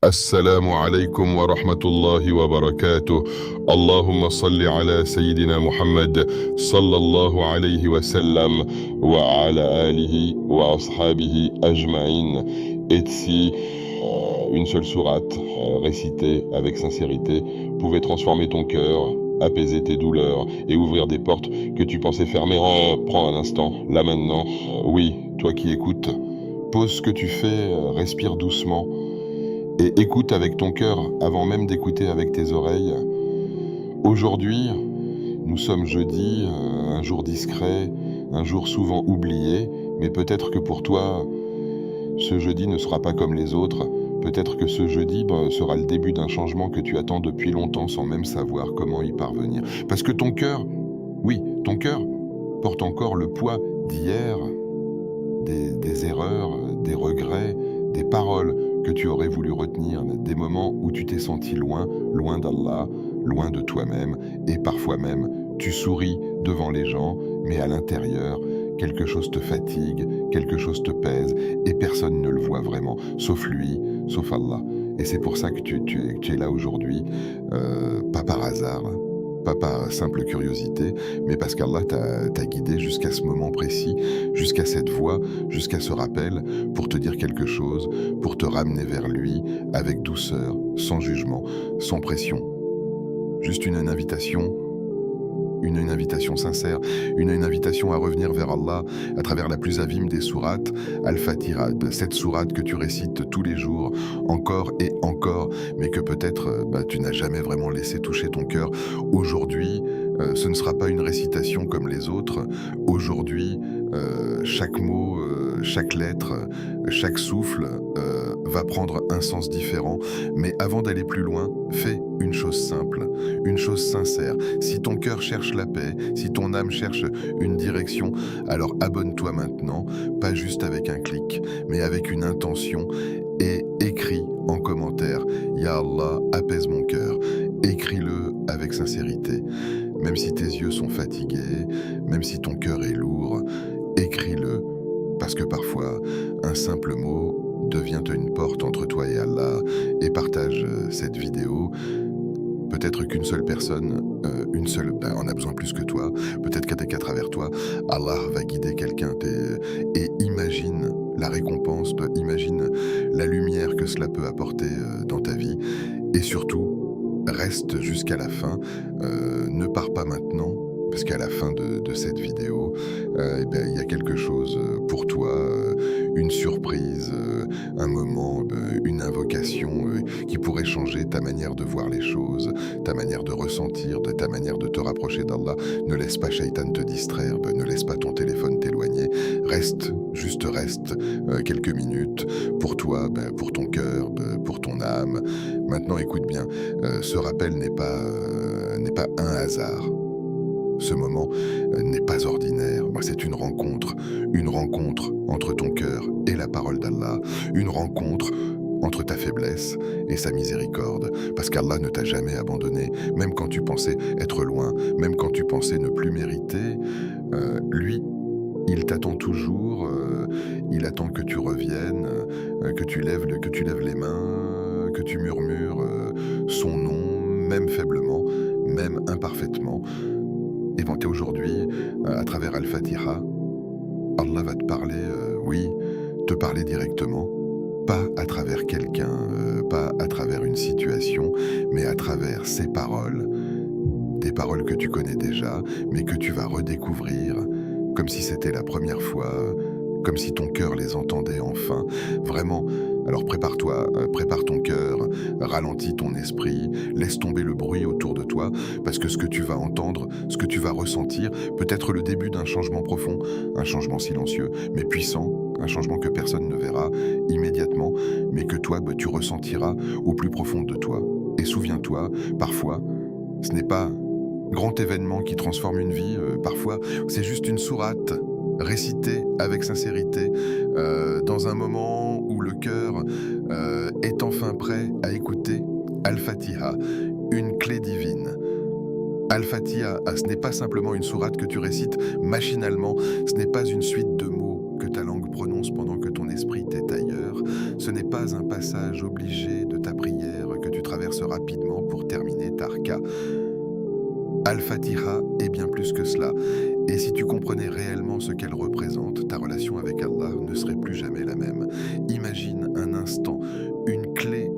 السلام عليكم ورحمة الله وبركاته. اللهم صل على سيدنا محمد صلى الله عليه وسلم وعلى آله وأصحابه أجمعين. Et si une seule sourate récitée avec sincérité pouvait transformer ton cœur, apaiser tes douleurs et ouvrir des portes que tu pensais fermer, prends un instant, là maintenant. Oui, toi qui écoutes, pose ce que tu fais, respire doucement et écoute avec ton cœur avant même d'écouter avec tes oreilles. Aujourd'hui, nous sommes jeudi, un jour discret, un jour souvent oublié, mais peut-être que pour toi, ce jeudi ne sera pas comme les autres. Peut-être que ce jeudi sera le début d'un changement que tu attends depuis longtemps sans même savoir comment y parvenir. Parce que ton cœur, oui, ton cœur porte encore le poids d'hier, des erreurs, des regrets, des paroles que tu aurais voulu retenir, des moments où tu t'es senti loin d'Allah, loin de toi-même, et parfois même tu souris devant les gens, mais à l'intérieur, quelque chose te fatigue, quelque chose te pèse, et personne ne le voit vraiment, sauf lui, sauf Allah. Et c'est pour ça que tu es là aujourd'hui, pas par hasard, pas par simple curiosité, mais parce qu'Allah t'a guidé jusqu'à ce moment précis, jusqu'à cette voie, jusqu'à ce rappel, pour te dire quelque chose, pour te ramener vers lui, avec douceur, sans jugement, sans pression. Juste une invitation sincère, une invitation à revenir vers Allah à travers la plus avime des sourates, Al-Fatiha, cette sourate que tu récites tous les jours, encore et encore, mais que peut-être tu n'as jamais vraiment laissé toucher ton cœur. Aujourd'hui, ce ne sera pas une récitation comme les autres. Aujourd'hui, chaque mot, chaque lettre, chaque souffle va prendre un sens différent. Mais avant d'aller plus loin, fais une chose simple, une chose sincère. Si ton cœur cherche la paix, si ton âme cherche une direction, alors abonne-toi maintenant, pas juste avec un clic, mais avec une intention, et écris en commentaire « Ya Allah, apaise mon cœur ». Écris-le avec sincérité. Même si tes yeux sont fatigués, même si ton cœur est lourd, écris-le, parce que parfois, un simple mot devient une porte entre toi et Allah, et partage cette vidéo. Peut-être qu'une seule personne, en a besoin plus que toi, peut-être qu'à travers toi, Allah va guider quelqu'un, et imagine la récompense, imagine la lumière que cela peut apporter dans ta vie, et surtout, reste jusqu'à la fin, ne pars pas maintenant, parce qu'à la fin de cette vidéo, il y a quelque chose pour toi, une surprise, un moment, une invocation qui pourrait changer ta manière de voir les choses, ta manière de ressentir, ta manière de te rapprocher d'Allah. Ne laisse pas Shaitan te distraire, ne laisse pas ton téléphone t'éloigner. Reste quelques minutes pour toi, pour ton cœur, pour ton âme. Maintenant, écoute bien, ce rappel n'est pas un hasard. Ce moment n'est pas ordinaire, c'est une rencontre entre ton cœur et la parole d'Allah, une rencontre entre ta faiblesse et sa miséricorde, parce qu'Allah ne t'a jamais abandonné, même quand tu pensais être loin, même quand tu pensais ne plus mériter, lui, il t'attend toujours, il attend que tu reviennes, que tu lèves les mains, que tu murmures son nom, même faiblement, même imparfaitement. Et aujourd'hui, à travers Al-Fatiha, Allah va te parler, te parler directement, pas à travers quelqu'un, pas à travers une situation, mais à travers ses paroles, des paroles que tu connais déjà, mais que tu vas redécouvrir, comme si c'était la première fois, comme si ton cœur les entendait enfin, vraiment. Alors prépare-toi, prépare ton cœur, ralentis ton esprit, laisse tomber le bruit autour de toi, parce que ce que tu vas entendre, ce que tu vas ressentir, peut être le début d'un changement profond, un changement silencieux, mais puissant, un changement que personne ne verra immédiatement, mais que toi, tu ressentiras au plus profond de toi. Et souviens-toi, parfois, ce n'est pas un grand événement qui transforme une vie, parfois, c'est juste une sourate, récité avec sincérité, dans un moment où le cœur est enfin prêt à écouter. Al-Fatiha, une clé divine. Al-Fatiha, ce n'est pas simplement une sourate que tu récites machinalement, ce n'est pas une suite de mots que ta langue prononce pendant que ton esprit t'est ailleurs, ce n'est pas un passage obligé de ta prière renverse rapidement pour terminer ta raka. Al-Fatiha est bien plus que cela. Et si tu comprenais réellement ce qu'elle représente, ta relation avec Allah ne serait plus jamais la même. Imagine un instant une clé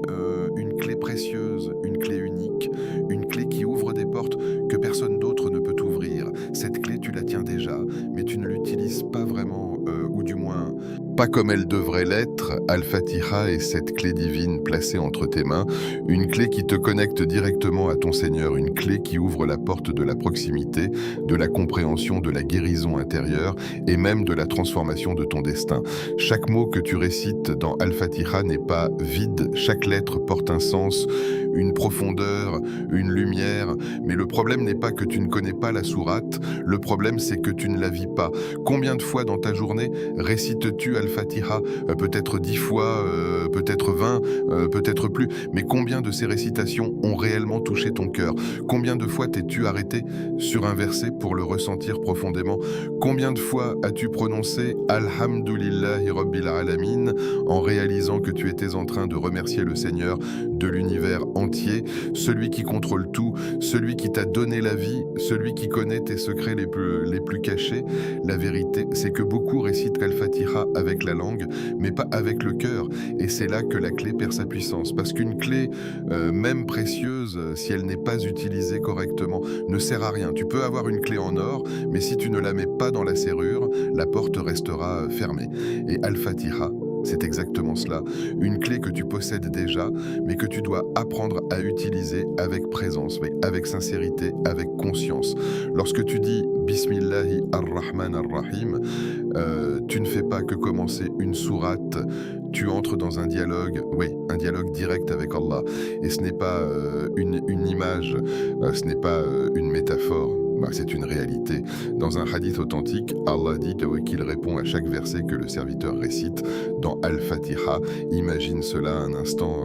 précieuse, une clé unique, une clé qui ouvre des portes que personne d'autre ne peut ouvrir. Cette clé, tu la tiens déjà, mais tu ne l'utilises pas vraiment, ou du moins pas comme elle devrait l'être. Al-Fatiha est cette clé divine placée entre tes mains, une clé qui te connecte directement à ton Seigneur, une clé qui ouvre la porte de la proximité, de la compréhension, de la guérison intérieure et même de la transformation de ton destin. Chaque mot que tu récites dans Al-Fatiha n'est pas vide, chaque lettre porte un sens, une profondeur, une lumière, mais le problème n'est pas que tu ne connais pas la sourate, le problème c'est que tu ne la vis pas. Combien de fois dans ta journée récites-tu Al-Fatiha? Peut-être 10 fois, peut-être 20, peut-être plus, mais combien de ces récitations ont réellement touché ton cœur? Combien de fois t'es-tu arrêté sur un verset pour le ressentir profondément? Combien de fois as-tu prononcé Alhamdulillahi Rabbil Alamin en réalisant que tu étais en train de remercier le Seigneur de l'univers entier, celui qui contrôle tout, celui qui t'a donné la vie, celui qui connaît tes secrets les plus cachés? La vérité, c'est que beaucoup récitent Al-Fatiha avec la langue, mais pas avec le cœur. Et c'est là que la clé perd sa puissance. Parce qu'une clé, même précieuse, si elle n'est pas utilisée correctement, ne sert à rien. Tu peux avoir une clé en or, mais si tu ne la mets pas dans la serrure, la porte restera fermée. Et Al-Fatiha, c'est exactement cela. Une clé que tu possèdes déjà, mais que tu dois apprendre à utiliser avec présence, avec sincérité, avec conscience. Lorsque tu dis Bismillahi ar-Rahman ar-Rahim, tu ne fais pas que commencer une sourate, tu entres dans un dialogue, un dialogue direct avec Allah. Et ce n'est pas une image, ce n'est pas une métaphore. C'est une réalité. Dans un hadith authentique, Allah dit qu'il répond à chaque verset que le serviteur récite dans Al-Fatiha. Imagine cela un instant.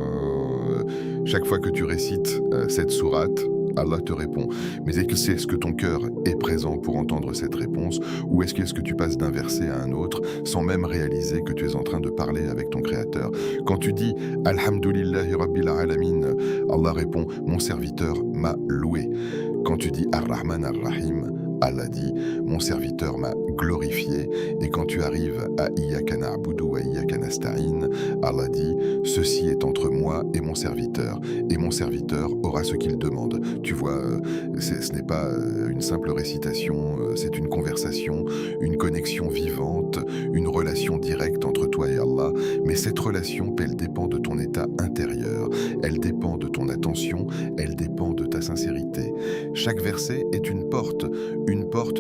Chaque fois que tu récites cette sourate, Allah te répond. Mais est-ce que ton cœur est présent pour entendre cette réponse, ou est-ce que tu passes d'un verset à un autre sans même réaliser que tu es en train de parler avec ton Créateur? Quand tu dis Alhamdulillahi Rabbil Alamin, Allah répond mon serviteur m'a loué. Quand tu dis Ar-Rahman Ar-Rahim, Allah dit mon serviteur m'a glorifié. Et quand tu arrives à Iyyaka na'budu wa Iyyaka nasta'in, Allah dit ceci est entre moi et mon serviteur aura ce qu'il demande. Tu vois, ce n'est pas une simple récitation, c'est une conversation, une connexion vivante, une relation directe entre toi et Allah. Mais cette relation, elle dépend de ton état intérieur, elle dépend de ton attention, elle dépend de ta sincérité. Chaque verset est une porte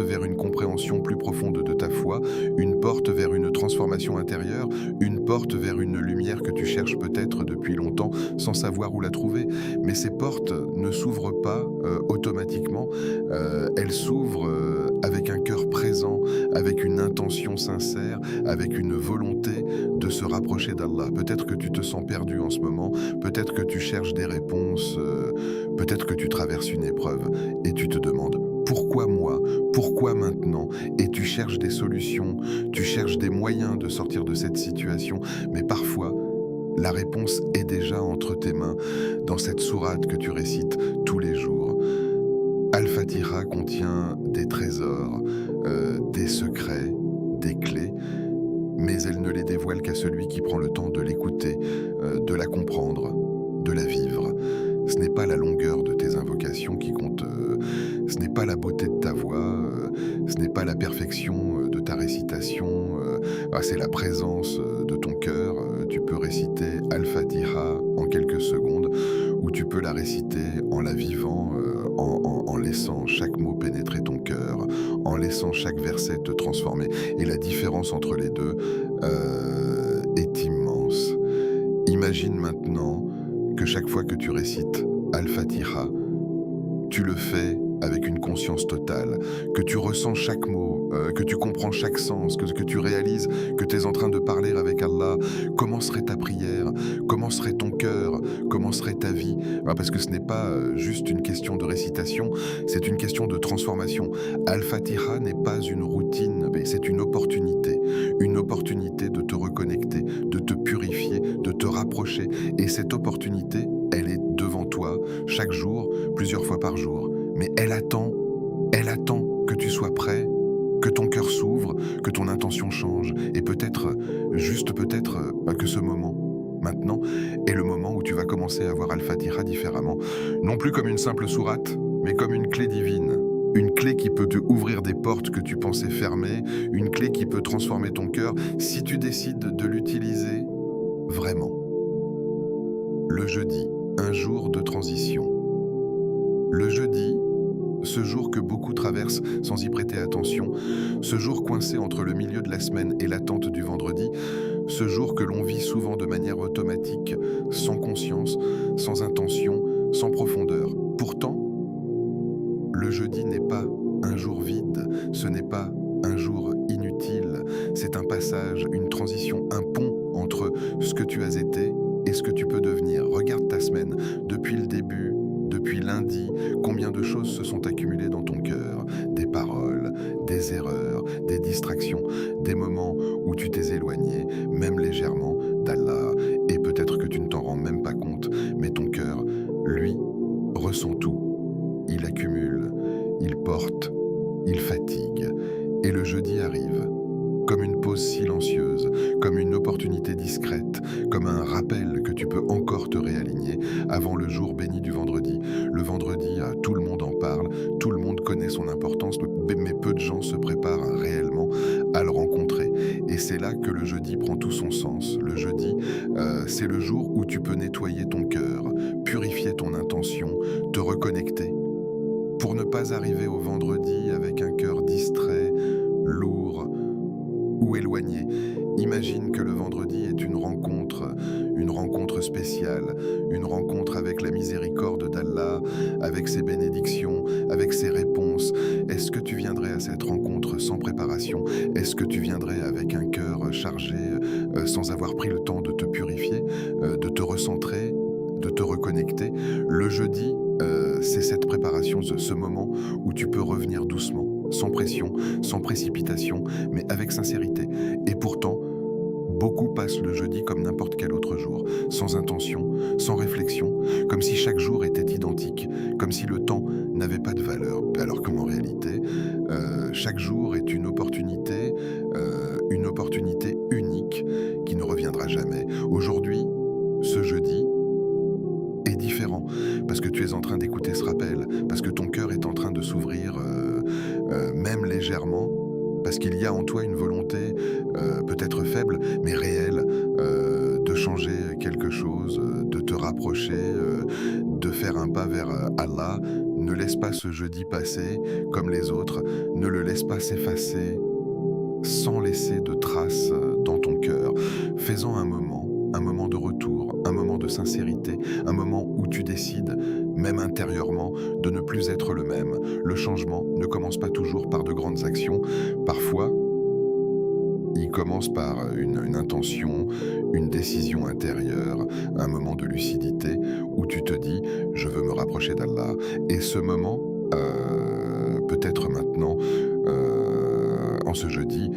vers une compréhension plus profonde de ta foi, une porte vers une transformation intérieure, une porte vers une lumière que tu cherches peut-être depuis longtemps sans savoir où la trouver. Mais ces portes ne s'ouvrent pas automatiquement, elles s'ouvrent avec un cœur présent, avec une intention sincère, avec une volonté de se rapprocher d'Allah. Peut-être que tu te sens perdu en ce moment, peut-être que tu cherches des réponses, peut-être que tu traverses une épreuve et tu te demandes pourquoi moi? Pourquoi maintenant? Et tu cherches des solutions, tu cherches des moyens de sortir de cette situation, mais parfois, la réponse est déjà entre tes mains, dans cette sourate que tu récites tous les jours. Al-Fatiha contient des trésors, des secrets, des clés, mais elle ne les dévoile qu'à celui qui prend le temps de l'écouter, de la comprendre, de la vivre. Ce n'est pas la longueur de tes invocations qui compte, ce n'est pas la beauté de ta voix, ce n'est pas la perfection de ta récitation, c'est la présence de ton cœur. Tu peux réciter Al-Fatiha en quelques secondes, ou tu peux la réciter en la vivant, en laissant chaque mot pénétrer ton cœur, en laissant chaque verset te transformer. Et la différence entre les deux est immense. Imagine maintenant que chaque fois que tu récites Al-Fatiha, tu le fais avec une conscience totale, que tu ressens chaque mot, que tu comprends chaque sens, que tu réalises que tu es en train de parler avec Allah. Comment serait ta prière? Comment serait ton cœur? Comment serait ta vie? Parce que ce n'est pas juste une question de récitation, c'est une question de transformation. Al-Fatiha n'est pas une routine, mais c'est une opportunité de te reconnecter, de te purifier, de te rapprocher. Et cette opportunité, elle est devant toi chaque jour, plusieurs fois par jour. Mais elle attend que tu sois prêt, que ton cœur s'ouvre, que ton intention change. Et peut-être, juste peut-être, que ce moment, maintenant, est le moment où tu vas commencer à voir Al-Fatiha différemment. Non plus comme une simple sourate, mais comme une clé divine. Une clé qui peut te ouvrir des portes que tu pensais fermées, une clé qui peut transformer ton cœur si tu décides de l'utiliser vraiment. Le jeudi, un jour de transition. Le jeudi, ce jour que beaucoup traversent sans y prêter attention, ce jour coincé entre le milieu de la semaine et l'attente du vendredi, ce jour que l'on vit souvent de manière automatique, sans conscience, sans intention, sans profondeur. Pourtant, le jeudi n'est pas un jour vide, ce n'est pas un jour inutile, c'est un passage, une transition, un pont entre ce que tu as été et ce que tu peux devenir. Regarde ta semaine, depuis le début, depuis lundi, combien de choses se sont accumulées dans ton cœur, des paroles, des erreurs, des distractions, des moments où tu t'es éloigné, même légèrement, d'Allah, et peut-être que tu ne t'en rends même pas compte, mais ton cœur, lui, ressent tout. Il accumule, il porte, il fatigue. Et le jeudi arrive, comme une pause silencieuse, comme une opportunité discrète, comme un rappel que tu peux encore te réaligner avant le jour béni du vendredi. Le vendredi, tout le monde en parle, tout le monde connaît son importance, mais peu de gens se préparent réellement à le rencontrer. Et c'est là que le jeudi prend tout son sens. Le jeudi, c'est le jour où tu peux nettoyer ton cœur, purifier ton intention, te reconnecter. Pour ne pas arriver au vendredi avec un cœur distrait, lourd ou éloigné. Imagine que le vendredi est une rencontre spéciale, une rencontre avec la miséricorde d'Allah, avec ses bénédictions, avec ses réponses. Est-ce que tu viendrais à cette rencontre sans préparation? Est-ce que tu viendrais avec un cœur chargé, sans avoir pris le temps de te purifier, de te recentrer, de te reconnecter? Le jeudi, c'est cette préparation, ce moment où tu peux revenir doucement, sans pression, sans précipitation, mais avec sincérité. Et pourtant, beaucoup passent le jeudi comme n'importe quel autre jour, sans intention, sans réflexion, comme si chaque jour était identique, comme si le temps n'avait pas de valeur, alors qu'en réalité, chaque jour est une opportunité unique qui ne reviendra jamais. Aujourd'hui, ce jeudi, est différent, parce que tu es en train d'écouter ce rappel, parce que ton cœur est en train de s'ouvrir, même légèrement, parce qu'il y a en toi une volonté, peut-être faible, mais réelle, de changer quelque chose, de te rapprocher, de faire un pas vers Allah. Ne laisse pas ce jeudi passer comme les autres, ne le laisse pas s'effacer sans laisser de traces dans ton cœur. Fais-en un moment de retour, un moment de sincérité, un moment où tu décides, même intérieurement, de ne plus être le même. Le changement ne commence pas toujours par de grandes actions. Parfois, il commence par une intention, une décision intérieure, un moment de lucidité où tu te dis « je veux me rapprocher d'Allah ». Et ce moment, peut-être maintenant, en ce jeudi,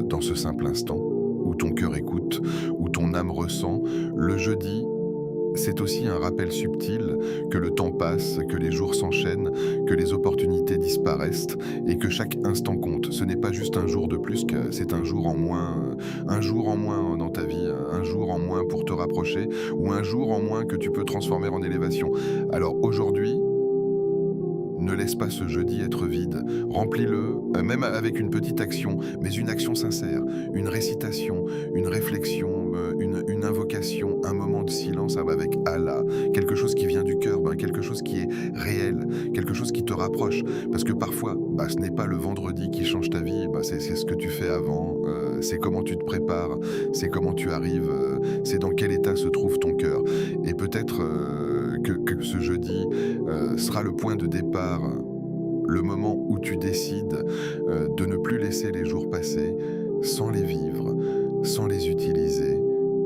dans ce simple instant, où ton cœur écoute, où ton âme ressent. Le jeudi, c'est aussi un rappel subtil que le temps passe, que les jours s'enchaînent, que les opportunités disparaissent et que chaque instant compte. Ce n'est pas juste un jour de plus, que c'est un jour en moins dans ta vie, un jour en moins pour te rapprocher ou un jour en moins que tu peux transformer en élévation. Alors aujourd'hui, ne laisse pas ce jeudi être vide. Remplis-le, même avec une petite action, mais une action sincère, une récitation, une réflexion, une invocation, un moment de silence avec Allah, quelque chose qui vient du cœur, quelque chose qui est réel, quelque chose qui te rapproche. Parce que parfois, ce n'est pas le vendredi qui change ta vie, c'est ce que tu fais avant, c'est comment tu te prépares, c'est comment tu arrives, c'est dans quel état se trouve ton cœur. Et peut-être que ce jeudi sera le point de départ, le moment où tu décides de ne plus laisser les jours passer sans les vivre, sans les utiliser,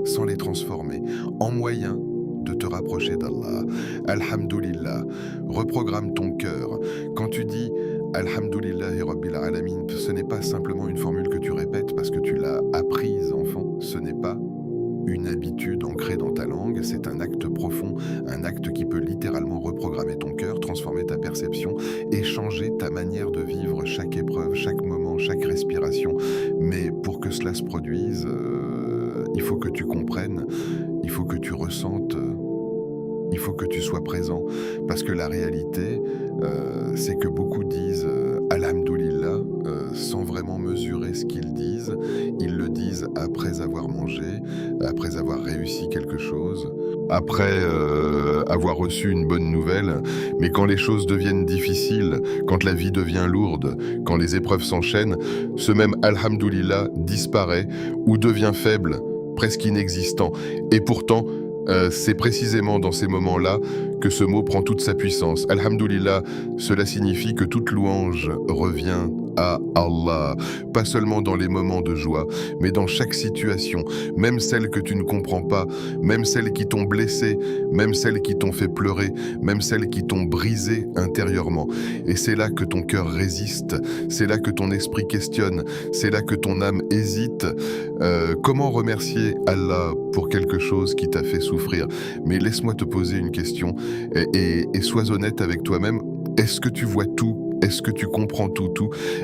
sans les transformer, en moyen de te rapprocher d'Allah. Alhamdulillah, reprogramme ton cœur. Quand tu dis Alhamdulillahi Rabbil Alamin, ce n'est pas simplement une formule que tu répètes parce que tu l'as apprise enfant, ce n'est pas une habitude ancrée dans ta langue, c'est un acte profond, un acte qui peut littéralement reprogrammer ton cœur, transformer ta perception et changer ta manière de vivre chaque épreuve, chaque moment, chaque respiration. Mais pour que cela se produise, il faut que tu comprennes, il faut que tu ressentes, il faut que tu sois présent. Parce que la réalité, c'est que beaucoup disent Alhamdoulilah sans vraiment mesurer ce qu'ils disent. Ils le disent après avoir mangé, après avoir réussi quelque chose, après avoir reçu une bonne nouvelle. Mais quand les choses deviennent difficiles, quand la vie devient lourde, quand les épreuves s'enchaînent, ce même Alhamdoulilah disparaît ou devient faible, presque inexistant. Et pourtant, c'est précisément dans ces moments-là que ce mot prend toute sa puissance. Alhamdoulilah, cela signifie que toute louange revient à Allah, pas seulement dans les moments de joie, mais dans chaque situation, même celles que tu ne comprends pas, même celles qui t'ont blessé, même celles qui t'ont fait pleurer, même celles qui t'ont brisé intérieurement. Et c'est là que ton cœur résiste, c'est là que ton esprit questionne, c'est là que ton âme hésite. Comment remercier Allah pour quelque chose qui t'a fait souffrir? Mais laisse-moi te poser une question et sois honnête avec toi-même. Est-ce que tu vois tout? Est-ce que tu comprends tout?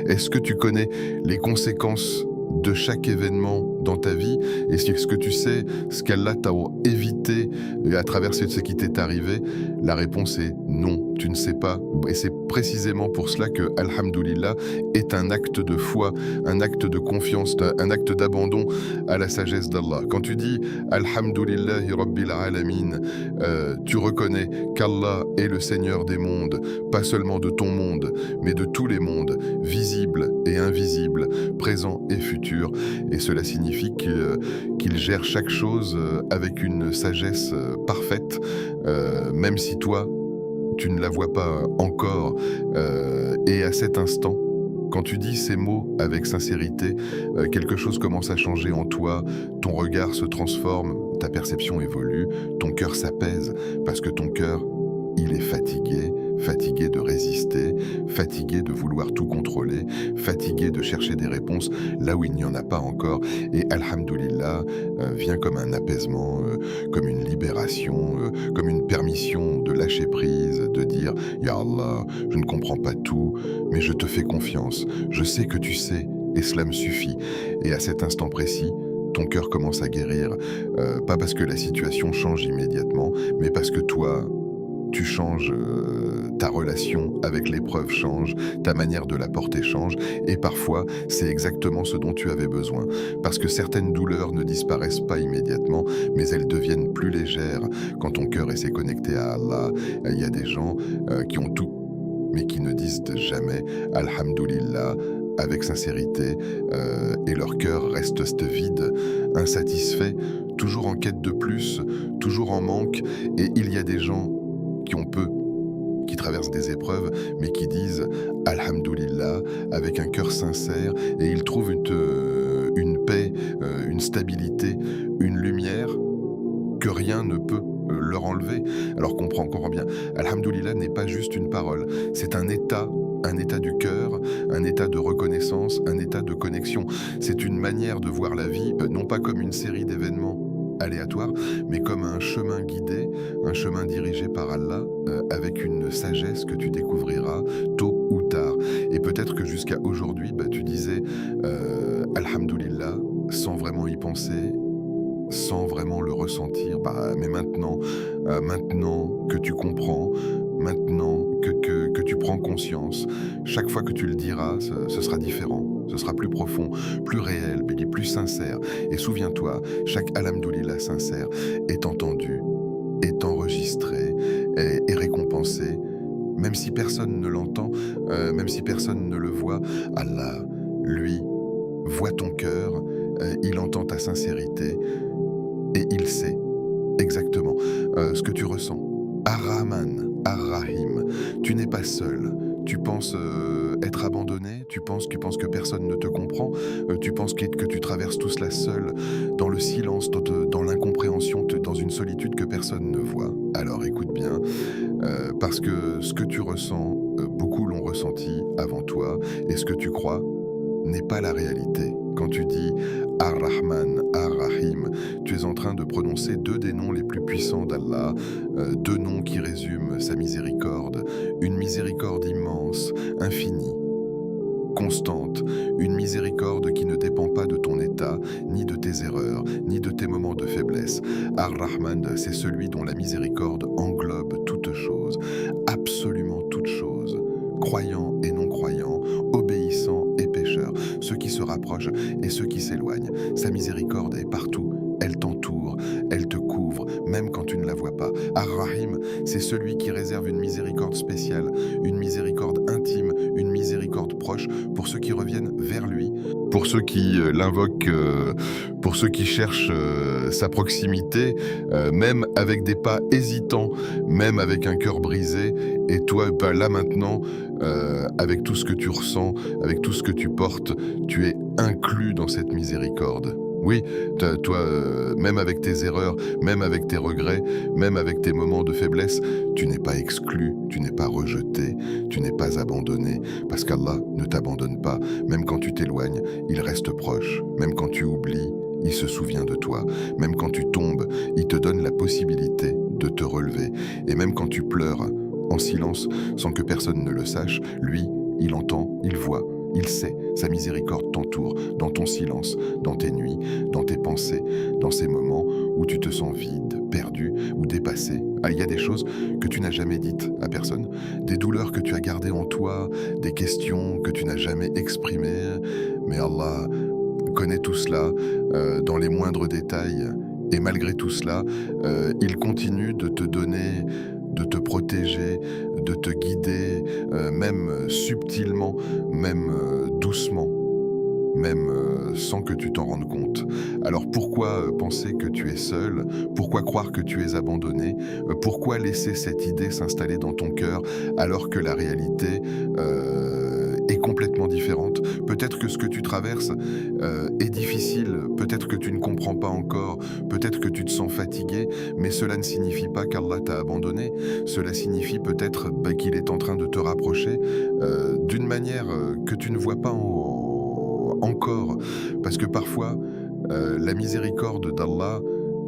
Est-ce que tu connais les conséquences de chaque événement dans ta vie? Est-ce que tu sais ce qu'Allah t'a évité à travers ce qui t'est arrivé? La réponse est non, tu ne sais pas. Et c'est précisément pour cela que Alhamdoulilah est un acte de foi, un acte de confiance, un acte d'abandon à la sagesse d'Allah. Quand tu dis Alhamdoulillahi Rabbil Alamin, tu reconnais qu'Allah est le Seigneur des mondes, pas seulement de ton monde, mais de tous les mondes, visibles et invisibles, présents et futurs. Et cela signifie qu'il gère chaque chose avec une sagesse parfaite, même si toi, tu ne la vois pas encore. Et à cet instant, quand tu dis ces mots avec sincérité, quelque chose commence à changer en toi, ton regard se transforme, ta perception évolue, ton cœur s'apaise, parce que ton cœur, il est fatigué, fatigué de résister, fatigué de vouloir tout contrôler, fatigué de chercher des réponses là où il n'y en a pas encore. Et Alhamdoulilah vient comme un apaisement, comme une libération, comme une permission de lâcher prise, de dire « Ya Allah, je ne comprends pas tout, mais je te fais confiance. Je sais que tu sais, et cela me suffit. » Et à cet instant précis, ton cœur commence à guérir, pas parce que la situation change immédiatement, mais parce que toi, tu changes, ta relation avec l'épreuve change, ta manière de la porter change, et parfois, c'est exactement ce dont tu avais besoin. Parce que certaines douleurs ne disparaissent pas immédiatement, mais elles deviennent plus légères quand ton cœur s'est connecté à Allah. Il y a des gens qui ont tout, mais qui ne disent jamais « Alhamdoulilah » avec sincérité, et leur cœur reste vide, insatisfait, toujours en quête de plus, toujours en manque, et il y a des gens qui ont peu, qui traversent des épreuves, mais qui disent « Alhamdoulilah » avec un cœur sincère, et ils trouvent une paix, une stabilité, une lumière que rien ne peut leur enlever. Alors comprends bien, Alhamdoulilah n'est pas juste une parole, c'est un état du cœur, un état de reconnaissance, un état de connexion. C'est une manière de voir la vie, non pas comme une série d'événements aléatoires, mais comme un chemin guidé, un chemin dirigé par Allah, avec une sagesse que tu découvriras tôt ou tard. Et peut-être que jusqu'à aujourd'hui, tu disais Alhamdoulilah sans vraiment y penser, sans vraiment le ressentir, mais maintenant que tu comprends, maintenant que tu prends conscience, chaque fois que tu le diras, ce sera différent, ce sera plus profond, plus réel, plus sincère. Et souviens-toi, chaque Alhamdoulilah sincère est entendu, est enregistré, est récompensé, même si personne ne l'entend, même si personne ne le voit. Allah, lui, voit ton cœur, il entend ta sincérité, et il sait exactement ce que tu ressens. Ar-Rahman, Ar-Rahim, tu n'es pas seul. Tu penses être abandonné, tu penses que personne ne te comprend, tu penses que tu traverses tout cela seul, dans le silence, dans l'incompréhension, dans une solitude que personne ne voit. Alors écoute bien, parce que ce que tu ressens, beaucoup l'ont ressenti avant toi, et ce que tu crois, n'est pas la réalité. Quand tu dis Ar-Rahman, Ar-Rahim, tu es en train de prononcer deux des noms les plus puissants d'Allah, deux noms qui résument sa miséricorde, une miséricorde immense, infinie, constante, une miséricorde qui ne dépend pas de ton état, ni de tes erreurs, ni de tes moments de faiblesse. Ar-Rahman, c'est celui dont la miséricorde englobe toutes choses, absolument toutes choses, croyants et non-croyants, obéissants et pécheurs, ceux qui se rapprochent et ceux qui s'éloignent. Sa miséricorde est partout, elle t'entoure, elle te couvre, même quand tu ne la vois pas. Ar-Rahim, c'est celui qui réserve une miséricorde spéciale, une miséricorde intime, une miséricorde proche pour ceux qui reviennent vers lui, pour ceux qui l'invoquent, pour ceux qui cherchent sa proximité, même avec des pas hésitants, même avec un cœur brisé. Et toi, là maintenant, avec tout ce que tu ressens, avec tout ce que tu portes, tu es inclus dans cette miséricorde. Oui, toi, même avec tes erreurs, même avec tes regrets, même avec tes moments de faiblesse, tu n'es pas exclu, tu n'es pas rejeté, tu n'es pas abandonné, parce qu'Allah ne t'abandonne pas. Même quand tu t'éloignes, il reste proche. Même quand tu oublies, il se souvient de toi. Même quand tu tombes, il te donne la possibilité de te relever. Et même quand tu pleures, en silence, sans que personne ne le sache, lui, il entend, il voit. Il sait, sa miséricorde t'entoure, dans ton silence, dans tes nuits, dans tes pensées, dans ces moments où tu te sens vide, perdu ou dépassé. Ah, il y a des choses que tu n'as jamais dites à personne, des douleurs que tu as gardées en toi, des questions que tu n'as jamais exprimées, mais Allah connaît tout cela dans les moindres détails. Et malgré tout cela, il continue de te donner, de te protéger, de te guider, même subtilement, même doucement, même sans que tu t'en rendes compte. Alors pourquoi penser que tu es seul? Pourquoi croire que tu es abandonné? Pourquoi laisser cette idée s'installer dans ton cœur alors que la réalité est complètement différente? Peut-être que ce que tu traverses est difficile, peut-être que tu ne comprends pas encore, peut-être que tu te sens fatigué, mais cela ne signifie pas qu'Allah t'a abandonné. Cela signifie peut-être qu'il est en train de te rapprocher d'une manière que tu ne vois pas encore. Parce que parfois, la miséricorde d'Allah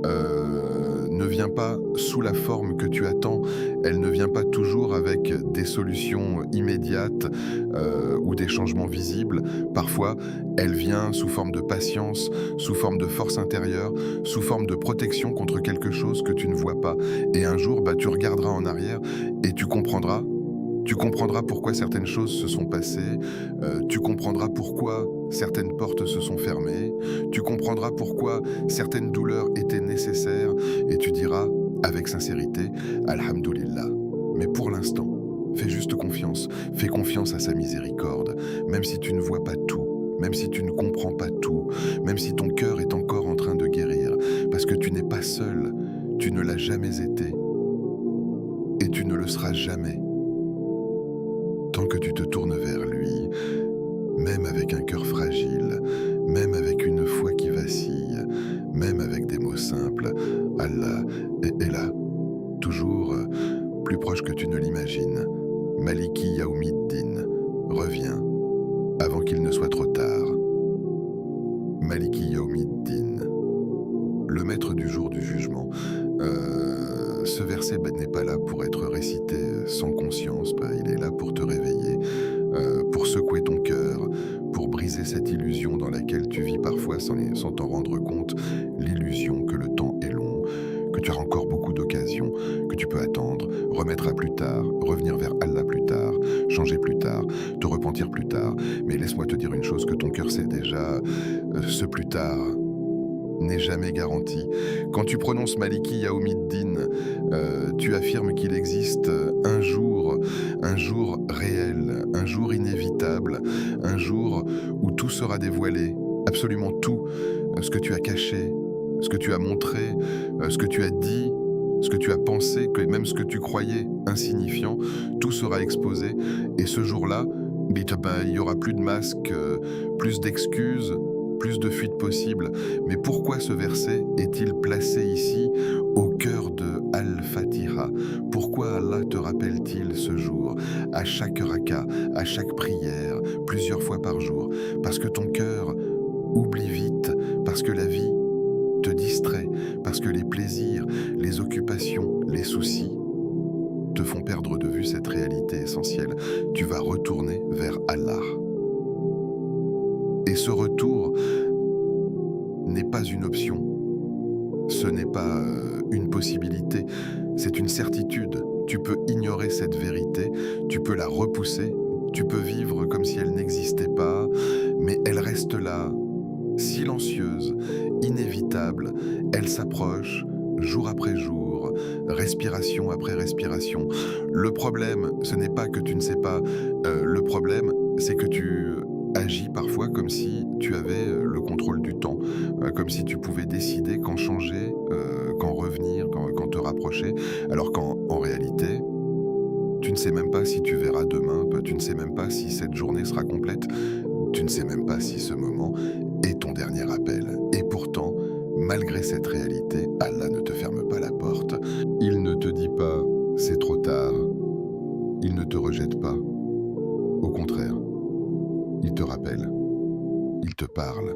ne vient pas sous la forme que tu attends, elle ne vient pas toujours avec des solutions immédiates ou des changements visibles. Parfois, elle vient sous forme de patience, sous forme de force intérieure, sous forme de protection contre quelque chose que tu ne vois pas. Et un jour, tu regarderas en arrière et tu comprendras. Tu comprendras pourquoi certaines choses se sont passées, tu comprendras pourquoi certaines portes se sont fermées, tu comprendras pourquoi certaines douleurs étaient nécessaires et tu diras avec sincérité « Alhamdulillah ». Mais pour l'instant, fais juste confiance, fais confiance à sa miséricorde, même si tu ne vois pas tout, même si tu ne comprends pas tout, même si ton cœur est encore en train de guérir, parce que tu n'es pas seul, tu ne l'as jamais été et tu ne le seras jamais. Tant que tu te tournes vers lui, même avec un cœur fragile, même avec une foi qui vacille, même avec des mots simples, Allah est là, toujours plus proche que tu ne l'imagines. Maliki Yaoumiddin, reviens avant qu'il ne soit trop tard. Maliki Yaoumiddin, le maître du jour du jugement. Ce verset n'est pas là pour être récité sans conscience, il est là pour te réveiller, pour secouer ton cœur, pour briser cette illusion dans laquelle tu vis parfois sans t'en rendre compte, l'illusion que le temps est long, que tu as encore beaucoup d'occasions, que tu peux attendre, remettre à plus tard, revenir vers Allah plus tard, changer plus tard, te repentir plus tard. Mais laisse-moi te dire une chose que ton cœur sait déjà, ce plus tard n'est jamais garanti. Quand tu prononces Maliki Yaoumiddin, tu affirmes qu'il existe un jour réel, un jour inévitable, un jour où tout sera dévoilé, absolument tout, ce que tu as caché, ce que tu as montré, ce que tu as dit, ce que tu as pensé, même ce que tu croyais insignifiant, tout sera exposé. Et ce jour-là, il y aura plus de masques, plus d'excuses, plus de fuites possibles. Mais pourquoi ce verset est-il placé ici au cœur de Allah? Al-Fatiha. Pourquoi Allah te rappelle-t-il ce jour, à chaque raka, à chaque prière, plusieurs fois par jour? Parce que ton cœur oublie vite, parce que la vie te distrait, parce que les plaisirs, les occupations, les soucis te font perdre de vue cette réalité essentielle. Tu vas retourner vers Allah. Et ce retour n'est pas une option, ce n'est pas une possibilité, c'est une certitude. Tu peux ignorer cette vérité, tu peux la repousser, tu peux vivre comme si elle n'existait pas, mais elle reste là, silencieuse, inévitable, elle s'approche jour après jour, respiration après respiration. Le problème, ce n'est pas que tu ne sais pas, le problème, c'est que tu agis parfois comme si tu avais le contrôle du temps, comme si tu pouvais décider quand changer, quand revenir, quand te rapprocher, alors qu'en réalité, tu ne sais même pas si tu verras demain, tu ne sais même pas si cette journée sera complète, tu ne sais même pas si ce moment est ton dernier appel. Et pourtant, malgré cette réalité, Allah ne te ferme pas la porte. Il ne te dit pas « c'est trop tard ». Il ne te rejette pas. Au contraire, il te rappelle, il te parle,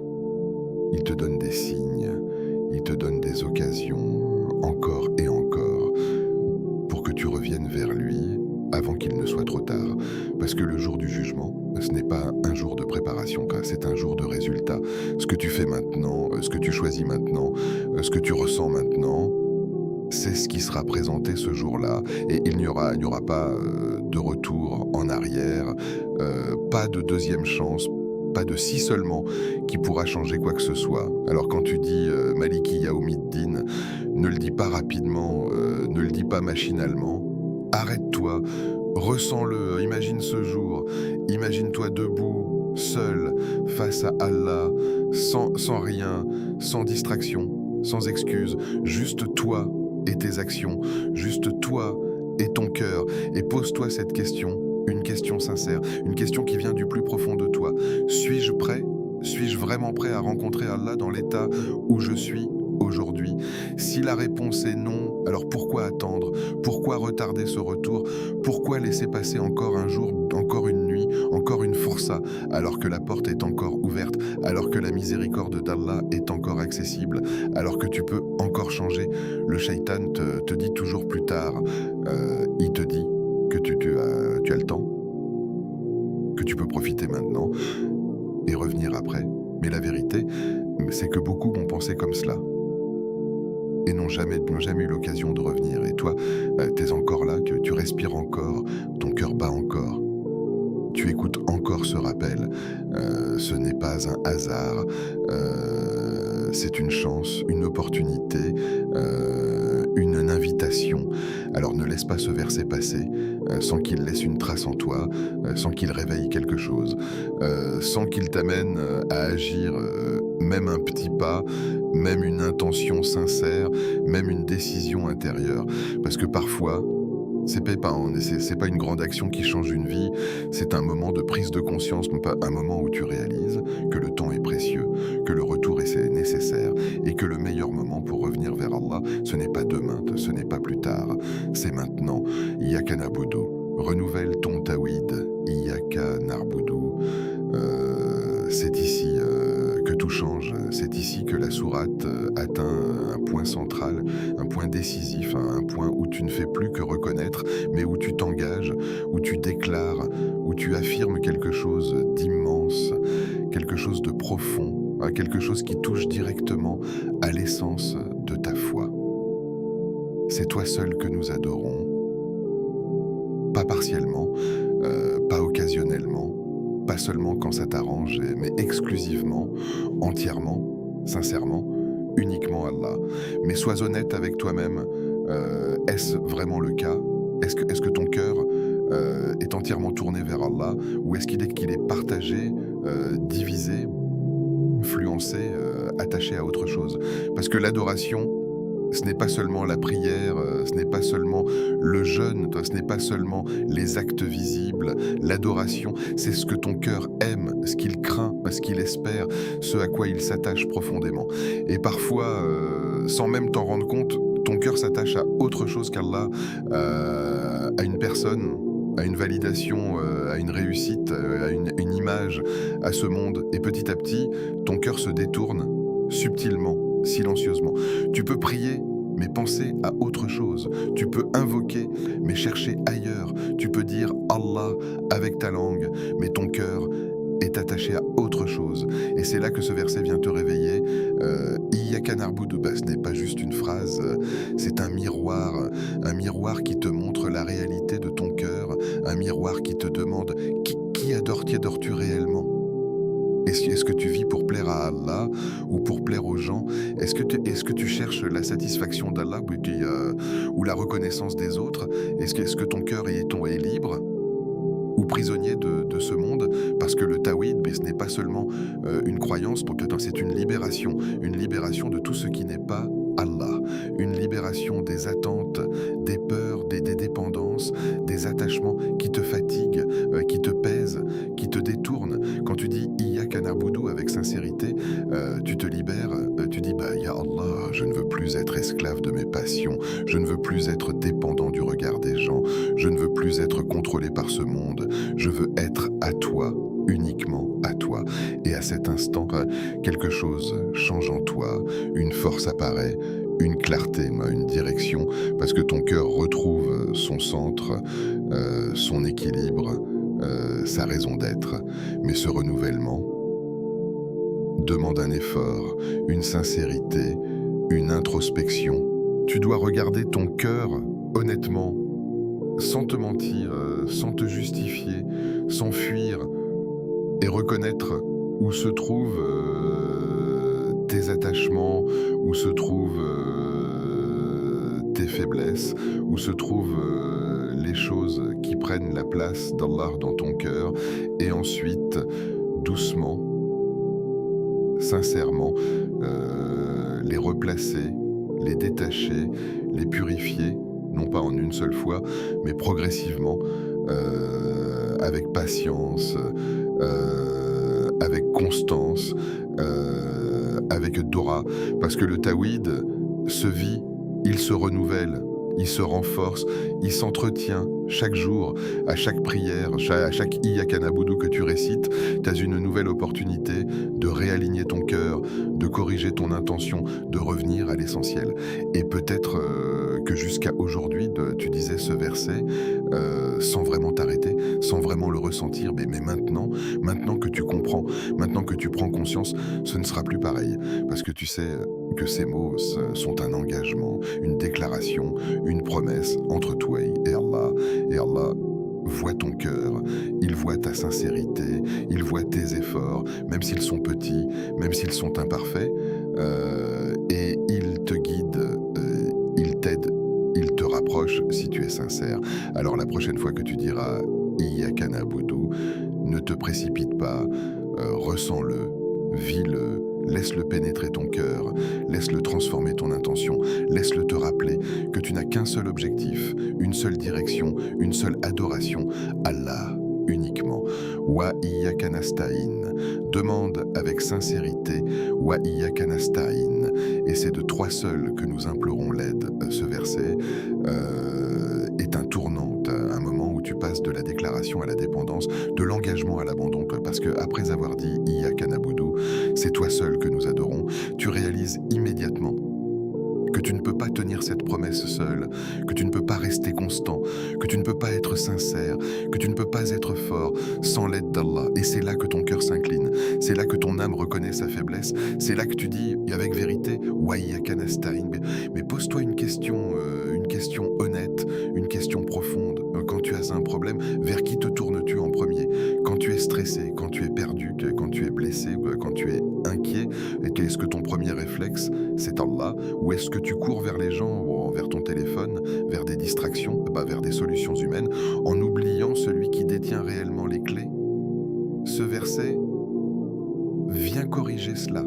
il te donne des signes, il te donne des occasions, encore et encore, pour que tu reviennes vers lui avant qu'il ne soit trop tard. Parce que le jour du jugement, ce n'est pas un jour de préparation, c'est un jour de résultat. Ce que tu fais maintenant, ce que tu choisis maintenant, ce que tu ressens maintenant, c'est ce qui sera présenté ce jour-là. Et il n'y aura pas de retour en arrière, pas de deuxième chance, pas de si seulement qui pourra changer quoi que ce soit. Alors quand tu dis Maliki Yaoumiddin, ne le dis pas rapidement, ne le dis pas machinalement. Arrête-toi, ressens-le, imagine ce jour, imagine-toi debout, seul, face à Allah, sans rien, sans distraction, sans excuse, juste toi et tes actions, juste toi et ton cœur, et pose-toi cette question, une question sincère, une question qui vient du plus profond de toi. Suis-je prêt? Suis-je vraiment prêt à rencontrer Allah dans l'état où je suis aujourd'hui? Si la réponse est non, alors pourquoi attendre? Pourquoi retarder ce retour? Pourquoi laisser passer encore un jour, encore une nuit, encore une foursa, alors que la porte est encore ouverte, alors que la miséricorde d'Allah est encore accessible, alors que tu peux encore changer? Le shaitan te dit toujours plus tard, il te dit que tu as le temps, que tu peux profiter maintenant et revenir après. Mais la vérité, c'est que beaucoup vont penser comme cela et n'ont jamais eu l'occasion de revenir. Et toi, tu es encore là, que tu respires encore, ton cœur bat encore. Tu écoutes encore ce rappel. Ce n'est pas un hasard, c'est une chance, une opportunité, une invitation. Alors ne laisse pas ce verset passer sans qu'il laisse une trace en toi, sans qu'il réveille quelque chose, sans qu'il t'amène à agir même un petit pas, même une intention sincère, même une décision intérieure. Parce que parfois, c'est pas une grande action qui change une vie, c'est un moment de prise de conscience, un moment où tu réalises que le temps est précieux, que le retour est nécessaire et que le meilleur moment pour revenir vers Allah, ce n'est pas demain, ce n'est pas plus tard, c'est maintenant. Iyaka na'budu, renouvelle ton tawhid, Iyaka na'budu. C'est ici que tout change, c'est ici que la sourate atteint un point central, un point décisif, un point où tu ne fais plus que reconnaître, mais où tu t'engages, où tu déclares, où tu affirmes quelque chose d'immense, quelque chose de profond, quelque chose qui touche directement à l'essence de ta foi. C'est toi seul que nous adorons, pas partiellement, pas occasionnellement, pas seulement quand ça t'arrange, mais exclusivement, entièrement, sincèrement, uniquement Allah. Mais sois honnête avec toi-même, est-ce vraiment le cas? Est-ce que ton cœur est entièrement tourné vers Allah, ou est-ce qu'il est partagé, divisé, influencé, attaché à autre chose? Parce que l'adoration, ce n'est pas seulement la prière, ce n'est pas seulement le jeûne, ce n'est pas seulement les actes visibles. L'adoration, c'est ce que ton cœur aime, ce qu'il craint, ce qu'il espère, ce à quoi il s'attache profondément. Et parfois, sans même t'en rendre compte, Ton cœur s'attache à autre chose qu'Allah, à une personne, à une validation, à une réussite, à une image, à ce monde. Et petit à petit, ton cœur se détourne subtilement, silencieusement. Tu peux prier, mais penser à autre chose. Tu peux invoquer, mais chercher ailleurs. Tu peux dire Allah avec ta langue, mais ton cœur est attaché à autre chose. Et c'est là que ce verset vient te réveiller. Iyyaka na'budu, ce n'est pas juste une phrase, c'est un miroir qui te montre la réalité de ton cœur, un miroir qui te demande qui adores-tu réellement? Est-ce que tu vis pour plaire à Allah ou pour plaire aux gens? Est-ce que tu cherches la satisfaction d'Allah ou la reconnaissance des autres? Est-ce que ton cœur est libre ou prisonnier de ce monde? Parce que le tawhid, mais ce n'est pas seulement une croyance, donc c'est une libération de tout ce qui n'est pas Allah, une libération des attentes, des peurs, des dépendances, des attachements qui te fatiguent, qui te pèsent, qui te détournent. Quand tu dis Iyyaka na'budu avec sincérité, tu te libères, tu dis Ya Allah, je ne veux plus être esclave de mes passions, je ne veux plus être dépendant du regard des gens, je ne veux plus être contrôlé par ce monde, je veux être à toi, uniquement à toi. Et à cet instant, quelque chose change en toi, une force apparaît, une clarté, une direction, parce que ton cœur retrouve son centre, son équilibre, sa raison d'être. Mais ce renouvellement demande un effort, une sincérité, une introspection. Tu dois regarder ton cœur honnêtement, sans te mentir, sans te justifier, sans fuir, et reconnaître où se trouvent tes attachements, où se trouvent tes faiblesses, où se trouvent les choses qui prennent la place d'Allah dans ton cœur, et ensuite, doucement, sincèrement, les replacer, les détacher, les purifier, non pas en une seule fois, mais progressivement, avec patience, avec constance, avec Dora, parce que le tawhid se vit, il se renouvelle, il se renforce, il s'entretient chaque jour, à chaque prière, à chaque Iyyaka na'budu que tu récites, tu as une nouvelle opportunité de réaligner ton cœur, de corriger ton intention, de revenir à l'essentiel. Et peut-être que jusqu'à aujourd'hui, tu disais ce verset sans vraiment t'arrêter, sans vraiment le ressentir, mais maintenant que tu comprends, maintenant que tu prends conscience, ce ne sera plus pareil. Parce que tu sais que ces mots sont un engagement, une déclaration, une promesse entre toi et Allah. Et Allah voit ton cœur, il voit ta sincérité, il voit tes efforts, même s'ils sont petits, même s'ils sont imparfaits, et il te guide, il t'aide, il te rapproche si tu es sincère. Alors la prochaine fois que tu diras Iyyaka na'budu, ne te précipite pas, ressens-le, vis-le, laisse-le pénétrer ton cœur, laisse-le transformer ton intention, laisse-le te rappeler que tu n'as qu'un seul objectif, une seule direction, une seule adoration, Allah uniquement. Wa iyyaka nasta'in. Demande avec sincérité, Wa iyyaka nasta'in. Et c'est de toi seul que nous implorons l'aide. Ce verset est un tournant, un moment où tu passes de la déclaration à la dépendance, de l'engagement à l'abandon, parce que après avoir dit Iyyaka na'budu, c'est toi seul que nous adorons, tu réalises immédiatement que tu ne peux pas tenir cette promesse seul, que tu ne peux pas rester constant, que tu ne peux pas être sincère, que tu ne peux pas être fort sans l'aide d'Allah. Et c'est là que ton cœur s'incline, c'est là que ton âme reconnaît sa faiblesse, c'est là que tu dis avec vérité, Wa iyyaka nasta'in. Mais pose-toi une question honnête, une question profonde. Quand tu as un problème, vers qui te tournes-tu en premier? Quand tu es stressé, quand tu es perdu, quand tu es blessé, quand tu es inquiet, est-ce que ton premier réflexe, c'est Allah? Ou est-ce que tu cours vers les gens, ou vers ton téléphone, vers des distractions, vers des solutions humaines, en oubliant celui qui détient réellement les clés? Ce verset vient corriger cela.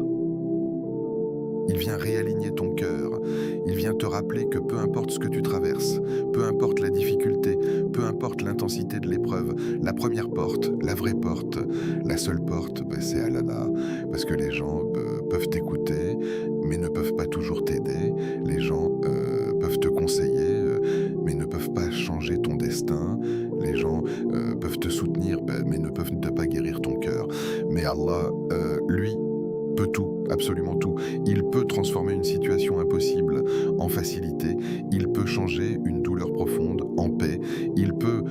Il vient réaligner ton cœur, il vient te rappeler que peu importe ce que tu traverses, peu importe la difficulté, peu importe l'intensité de l'épreuve, la première porte, la vraie porte, la seule porte, c'est Allah. Parce que les gens peuvent t'écouter, mais ne peuvent pas toujours t'aider. Les gens peuvent te conseiller, mais ne peuvent pas changer ton destin. Les gens peuvent te soutenir, mais ne peuvent pas guérir ton cœur. Mais Allah, lui, peut tout, absolument tout. Il peut transformer une situation impossible en facilité. Il peut changer une douleur profonde en paix. Il peut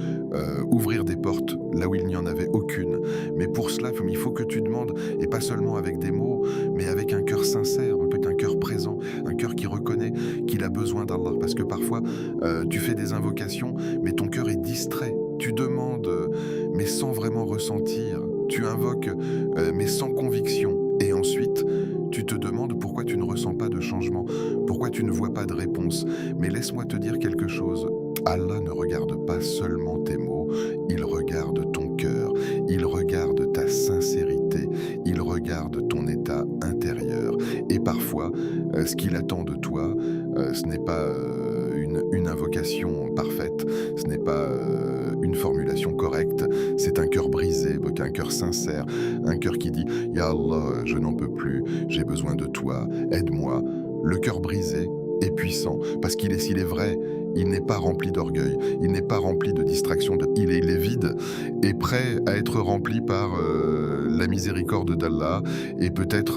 ouvrir des portes là où il n'y en avait aucune. Mais pour cela, il faut que tu demandes, et pas seulement avec des mots, mais avec un cœur sincère, peut-être un cœur présent, un cœur qui reconnaît qu'il a besoin d'Allah. Parce que parfois, tu fais des invocations, mais ton cœur est distrait. Tu demandes, mais sans vraiment ressentir. Tu invoques, mais sans conviction. Et ensuite, tu te demandes pourquoi tu ne ressens pas de changement, pourquoi tu ne vois pas de réponse. Mais laisse-moi te dire quelque chose. Allah ne regarde pas seulement tes mots, il regarde ton cœur, il regarde ta sincérité, il regarde ton état intérieur. Et parfois, ce qu'il attend de toi, ce n'est pas une invocation parfaite, ce n'est pas une formulation correcte, c'est un cœur brisé, un cœur sincère, un cœur qui dit « Ya Allah, je n'en peux plus, j'ai besoin de toi, aide-moi ». Le cœur brisé est puissant, parce s'il est vrai, il n'est pas rempli d'orgueil, il n'est pas rempli de distraction, il est vide et prêt à être rempli par la miséricorde d'Allah. Et peut-être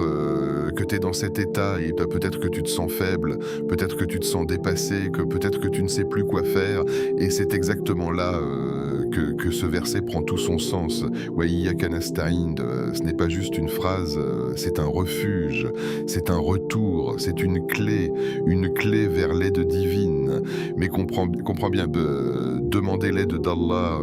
que tu es dans cet état et peut-être que tu te sens faible, peut-être que tu te sens dépassé, que peut-être que tu ne sais plus quoi faire. Et c'est exactement là que ce verset prend tout son sens. Wa iyyaka nasta'in, ce n'est pas juste une phrase, c'est un refuge, c'est un retour, c'est une clé vers l'aide divine. Mais comprends bien, demander l'aide d'Allah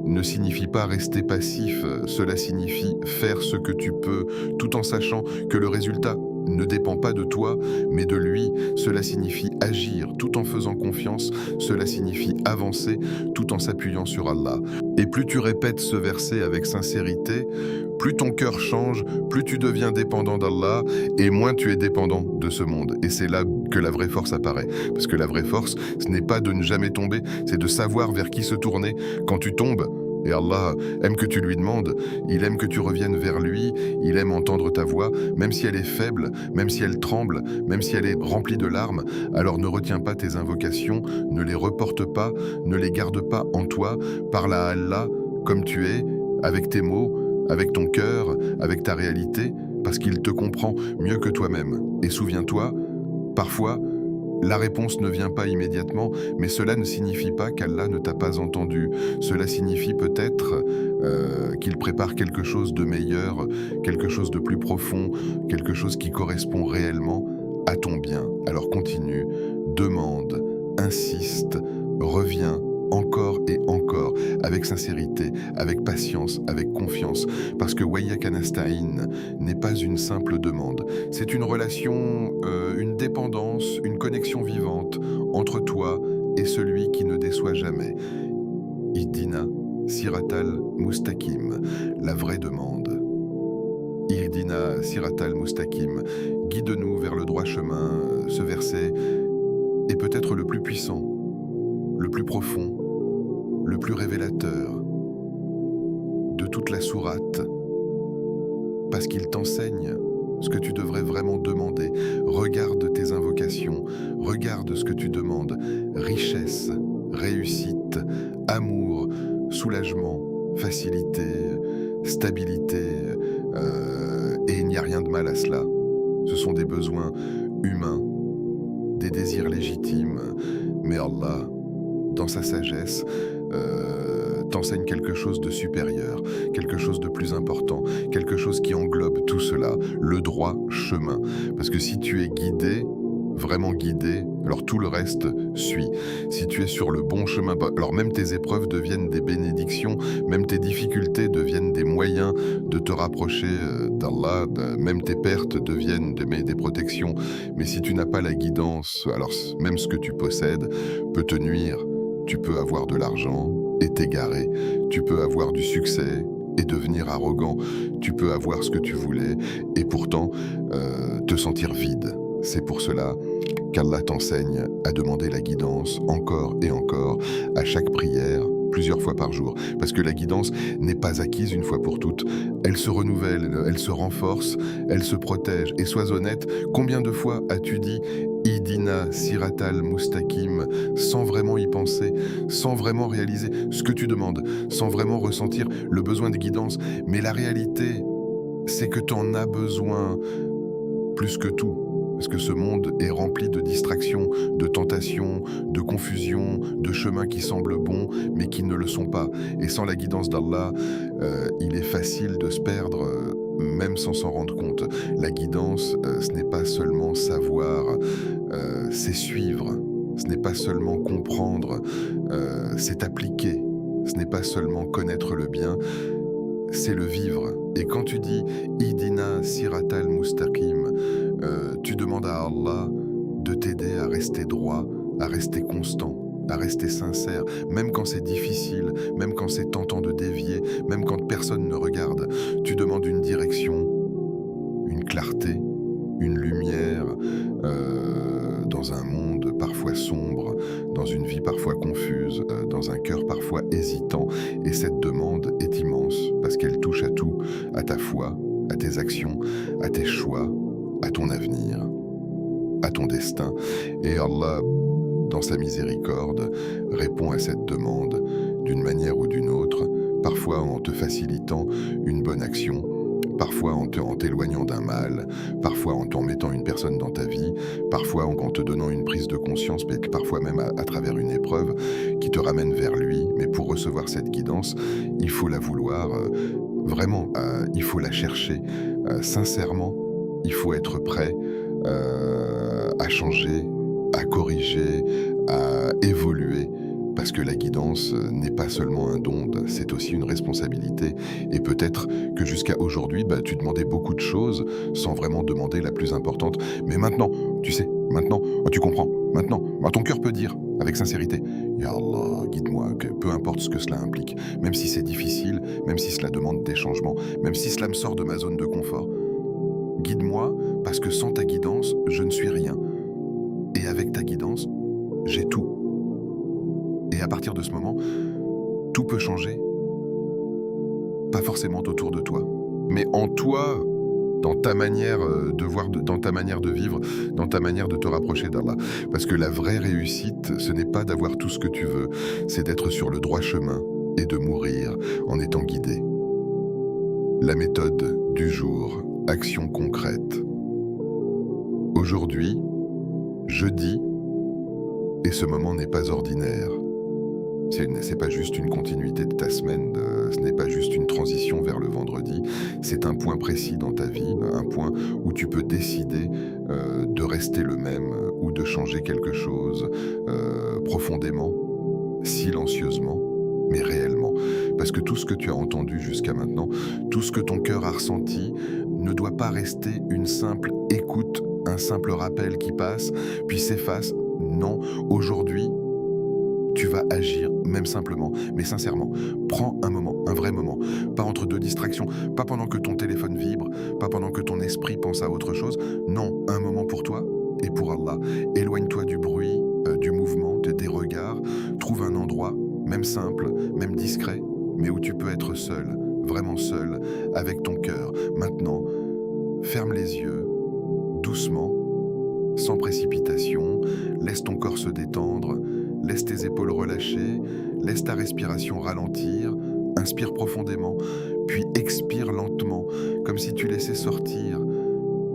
ne signifie pas rester passif, cela signifie faire ce que tu peux, tout en sachant que le résultat ne dépend pas de toi, mais de lui. Cela signifie agir tout en faisant confiance, cela signifie avancer tout en s'appuyant sur Allah. Et plus tu répètes ce verset avec sincérité, plus ton cœur change, plus tu deviens dépendant d'Allah, et moins tu es dépendant de ce monde. Et c'est là que la vraie force apparaît. Parce que la vraie force, ce n'est pas de ne jamais tomber, c'est de savoir vers qui se tourner quand tu tombes. Et Allah aime que tu lui demandes, il aime que tu reviennes vers lui, il aime entendre ta voix, même si elle est faible, même si elle tremble, même si elle est remplie de larmes. Alors ne retiens pas tes invocations, ne les reporte pas, ne les garde pas en toi, parle à Allah comme tu es, avec tes mots, avec ton cœur, avec ta réalité, parce qu'il te comprend mieux que toi-même. Et souviens-toi, parfois, la réponse ne vient pas immédiatement, mais cela ne signifie pas qu'Allah ne t'a pas entendu. Cela signifie peut-être qu'il prépare quelque chose de meilleur, quelque chose de plus profond, quelque chose qui correspond réellement à ton bien. Alors continue, demande, insiste, reviens encore et encore, avec sincérité, avec patience, avec confiance, parce que wa iyyaka nasta'in n'est pas une simple demande, c'est une relation, une dépendance, une connexion vivante entre toi et celui qui ne déçoit jamais. Ihdina siratal mustaqim, la vraie demande. Ihdina siratal mustaqim, guide-nous vers le droit chemin. Ce verset est peut-être le plus puissant, le plus profond, le plus révélateur de toute la sourate, parce qu'il t'enseigne ce que tu devrais vraiment demander. Regarde tes invocations, regarde ce que tu demandes, richesse, réussite, amour, soulagement, facilité, stabilité, et il n'y a rien de mal à cela. Ce sont des besoins humains, des désirs légitimes, mais Allah, dans sa sagesse, t'enseigne quelque chose de supérieur, quelque chose de plus important, quelque chose qui englobe tout cela, le droit chemin. Parce que si tu es guidé, vraiment guidé, alors tout le reste suit. Si tu es sur le bon chemin, alors même tes épreuves deviennent des bénédictions, même tes difficultés deviennent des moyens de te rapprocher d'Allah, même tes pertes deviennent des protections. Mais si tu n'as pas la guidance, alors même ce que tu possèdes peut te nuire. Tu peux avoir de l'argent et t'égarer, tu peux avoir du succès et devenir arrogant, tu peux avoir ce que tu voulais et pourtant te sentir vide. C'est pour cela qu'Allah t'enseigne à demander la guidance encore et encore, à chaque prière, plusieurs fois par jour. Parce que la guidance n'est pas acquise une fois pour toutes. Elle se renouvelle, elle se renforce, elle se protège. Et sois honnête, combien de fois as-tu dit « Idina Siratal Mustaqim, sans vraiment y penser, sans vraiment réaliser ce que tu demandes, sans vraiment ressentir le besoin de guidance. Mais la réalité, c'est que tu en as besoin plus que tout. Parce que ce monde est rempli de distractions, de tentations, de confusions, de chemins qui semblent bons, mais qui ne le sont pas. Et sans la guidance d'Allah, il est facile de se perdre, même sans s'en rendre compte. La guidance, ce n'est pas seulement savoir, c'est suivre. Ce n'est pas seulement comprendre, c'est appliquer. Ce n'est pas seulement connaître le bien, c'est le vivre. Et quand tu dis Idina Siratal Mustaqim, tu demandes à Allah de t'aider à rester droit, à rester constant, à rester sincère, même quand c'est difficile, même quand c'est tentant de dévier, même quand personne ne regarde. Tu demandes une direction, une clarté, une lumière, dans un monde parfois sombre, dans une vie parfois confuse, dans un cœur parfois hésitant. Et cette demande est immense, parce qu'elle touche à tout, à ta foi, à tes actions, à tes choix, à ton avenir, à ton destin. Et Allah, dans sa miséricorde, répond à cette demande d'une manière ou d'une autre, parfois en te facilitant une bonne action, parfois en t'éloignant d'un mal, parfois en t'en mettant une personne dans ta vie, parfois en te donnant une prise de conscience, mais parfois même à travers une épreuve qui te ramène vers lui. Mais pour recevoir cette guidance, il faut la vouloir, vraiment, il faut la chercher sincèrement, il faut être prêt à changer, à corriger, à évoluer. Parce que la guidance n'est pas seulement un don, c'est aussi une responsabilité. Et peut-être que jusqu'à aujourd'hui, tu demandais beaucoup de choses sans vraiment demander la plus importante. Mais maintenant, tu sais, maintenant, tu comprends. Maintenant, ton cœur peut dire avec sincérité, Ya Allah, guide-moi, peu importe ce que cela implique, même si c'est difficile, même si cela demande des changements, même si cela me sort de ma zone de confort. Guide-moi, parce que sans ta guidance, je ne suis rien. Et avec ta guidance, j'ai tout. Et à partir de ce moment, tout peut changer. Pas forcément autour de toi, mais en toi, dans ta manière de voir, dans ta manière de vivre, dans ta manière de te rapprocher d'Allah. Parce que la vraie réussite, ce n'est pas d'avoir tout ce que tu veux, c'est d'être sur le droit chemin et de mourir en étant guidé. La méthode du jour, action concrète. Aujourd'hui, jeudi, et ce moment n'est pas ordinaire. C'est pas juste une continuité de ta semaine, ce n'est pas juste une transition vers le vendredi, c'est un point précis dans ta vie, un point où tu peux décider de rester le même ou de changer quelque chose profondément, silencieusement, mais réellement. Parce que tout ce que tu as entendu jusqu'à maintenant, tout ce que ton cœur a ressenti, ne doit pas rester une simple écoute, un simple rappel qui passe, puis s'efface. Non, aujourd'hui, tu vas agir, même simplement, mais sincèrement. Prends un moment, un vrai moment, pas entre deux distractions, pas pendant que ton téléphone vibre, pas pendant que ton esprit pense à autre chose. Non, un moment pour toi et pour Allah. Éloigne-toi du bruit, du mouvement, des regards. Trouve un endroit, même simple, même discret, mais où tu peux être seul, vraiment seul, avec ton cœur. Maintenant, ferme les yeux, doucement, sans précipitation, laisse ton corps se détendre, laisse tes épaules relâcher, laisse ta respiration ralentir, inspire profondément, puis expire lentement, comme si tu laissais sortir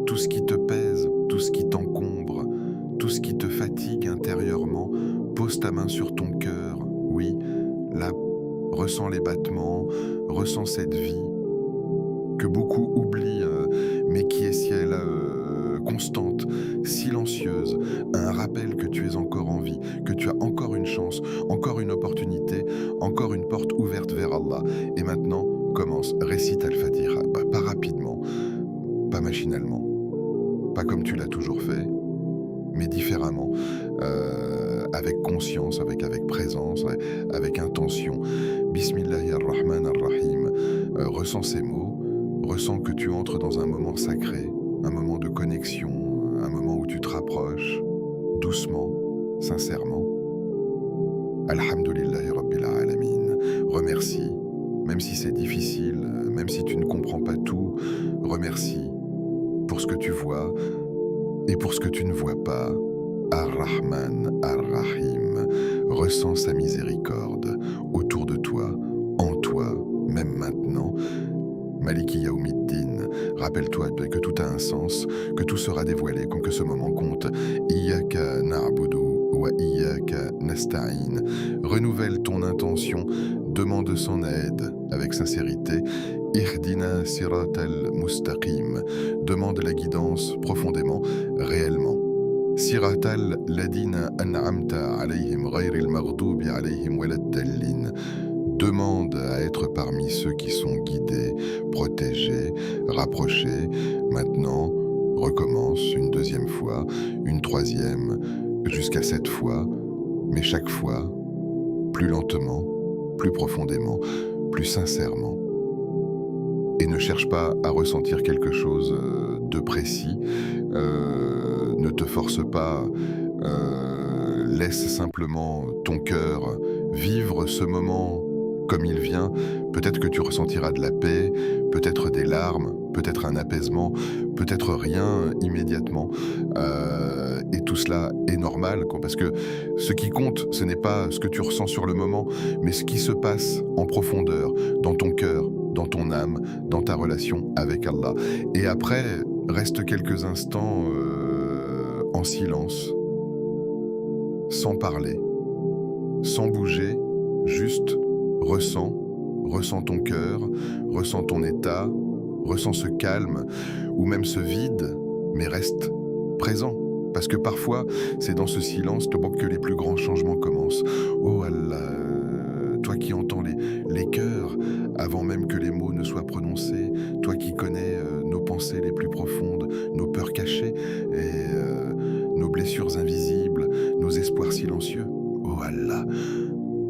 tout ce qui te pèse, tout ce qui t'encombre, tout ce qui te fatigue intérieurement. Pose ta main sur ton cœur, oui, là, ressens les battements, ressens cette vie que beaucoup oublient, mais qui est si elle constante, silencieuse, un rappel que tu es encore en vie, que tu as encore une chance, encore une opportunité, encore une porte ouverte vers Allah. Et maintenant, commence, récite Al-Fatiha, pas rapidement, pas machinalement, pas comme tu l'as toujours fait, mais différemment, avec conscience, avec présence, avec intention. Bismillahirrahmanirrahim. Ressens ces mots, ressens que tu entres dans un moment sacré, un moment de connexion, un moment où tu te rapproches, doucement, sincèrement. Alhamdulillahi Rabbil Alamin. Remercie, même si c'est difficile, même si tu ne comprends pas tout, remercie pour ce que tu vois et pour ce que tu ne vois pas. Ar-Rahman, Ar-Rahim. Ressens sa miséricorde autour de toi, en toi, même maintenant. Maliki Yaoumiddin, rappelle-toi que tout a un sens, que tout sera dévoilé, que ce moment compte. Iyaka na'budu wa iyaka nasta'in. Renouvelle ton intention, demande son aide avec sincérité. Ihdina siratal mustaqim. Demande la guidance profondément, réellement. Siratal ladina an'amta alayhim ghayril maghdubi alayhim waladdallin. Demande à être parmi ceux qui sont guidés, protégés, rapprochés. Maintenant, recommence une deuxième fois, une troisième, jusqu'à 7 fois, mais chaque fois, plus lentement, plus profondément, plus sincèrement. Et ne cherche pas à ressentir quelque chose de précis, ne te force pas, laisse simplement ton cœur vivre ce moment comme il vient. Peut-être que tu ressentiras de la paix, peut-être des larmes, peut-être un apaisement, peut-être rien immédiatement. Et tout cela est normal, parce que ce qui compte, ce n'est pas ce que tu ressens sur le moment, mais ce qui se passe en profondeur, dans ton cœur, dans ton âme, dans ta relation avec Allah. Et après, reste quelques instants en silence, sans parler, sans bouger, juste ressens ton cœur, ressens ton état, ressens ce calme ou même ce vide, mais reste présent. Parce que parfois, c'est dans ce silence que les plus grands changements commencent. Oh Allah, toi qui entends les cœurs avant même que les mots ne soient prononcés, toi qui connais nos pensées les plus profondes, nos peurs cachées et nos blessures invisibles, nos espoirs silencieux. Oh Allah,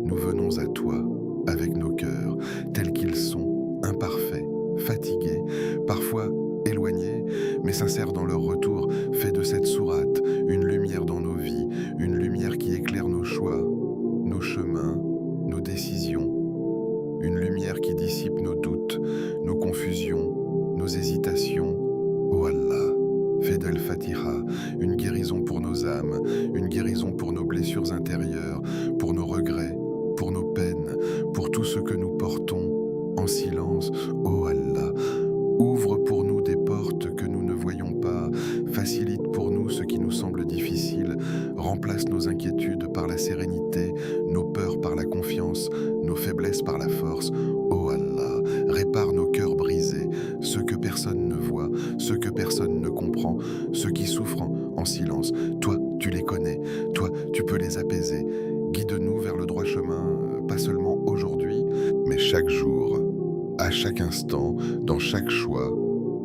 nous venons à toi avec nos cœurs, tels qu'ils sont, imparfaits, fatigués, parfois éloignés, mais sincères dans leur retour. Fais de cette sourate une lumière dans nos vies, une lumière qui éclaire nos choix, nos chemins, nos décisions, une lumière qui dissipe nos doutes, nos confusions, nos hésitations. Oh Allah, fais d'Al-Fatiha une guérison pour nos âmes, une guérison pour nos blessures intérieures, pour nos regrets, pour nos peines, pour tout ce que nous portons en silence. Oh Allah, ouvre pour nous des portes que nous ne voyons pas, facilite pour nous ce qui nous semble difficile, remplace nos inquiétudes par la sérénité, nos peurs par la confiance, nos faiblesses par la force. Oh Allah, répare nos cœurs brisés, ceux que personne ne voit, ceux que personne ne comprend, ceux qui souffrent en silence. Toi, tu les connais, toi, tu peux les apaiser. Guide-nous vers le droit chemin, pas seulement aujourd'hui, mais chaque jour, à chaque instant, dans chaque choix,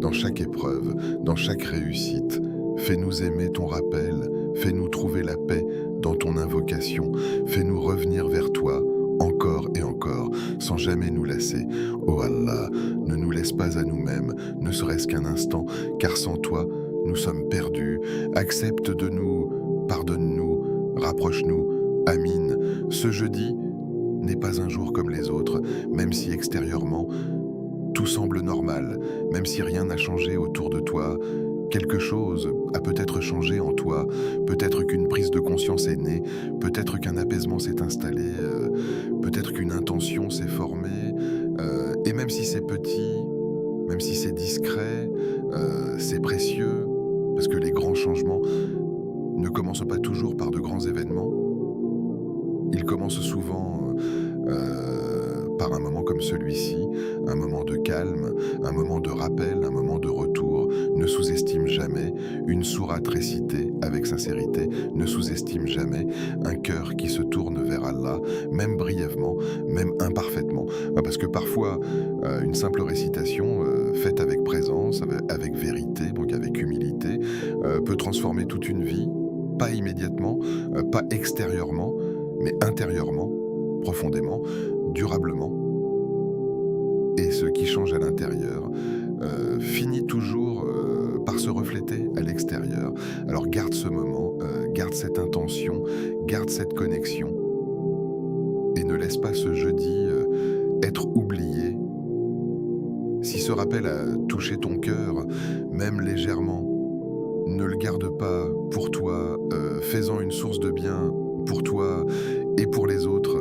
dans chaque épreuve, dans chaque réussite. Fais-nous aimer ton rappel, fais-nous trouver la paix dans ton invocation, fais-nous revenir vers toi, encore et encore, sans jamais nous lasser. Oh Allah, ne nous laisse pas à nous-mêmes, ne serait-ce qu'un instant, car sans toi, nous sommes perdus. Accepte de nous, pardonne-nous, rapproche-nous. Amin. Ce jeudi n'est pas un jour comme les autres, même si extérieurement, tout semble normal, même si rien n'a changé autour de toi. Quelque chose a peut-être changé en toi, peut-être qu'une prise de conscience est née, peut-être qu'un apaisement s'est installé, peut-être qu'une intention s'est formée, et même si c'est petit, même si c'est discret, c'est précieux, parce que les grands changements ne commencent pas toujours par de grands événements. Ils commencent souvent par un moment comme celui-ci, un moment de calme, un moment de rappel, un moment de retour. Ne sous-estime jamais une sourate récitée avec sincérité, ne sous-estime jamais un cœur qui se tourne vers Allah, même brièvement, même imparfaitement. Parce que parfois, une simple récitation faite avec présence, avec vérité, donc avec humilité, peut transformer toute une vie, pas immédiatement, pas extérieurement, mais intérieurement, profondément, durablement. Et ce qui change à l'intérieur finit toujours par se refléter à l'extérieur. Alors garde ce moment, garde cette intention, garde cette connexion, et ne laisse pas ce jeudi être oublié. Si ce rappel a touché ton cœur, même légèrement, ne le garde pas pour toi, fais-en une source de bien pour toi et pour les autres.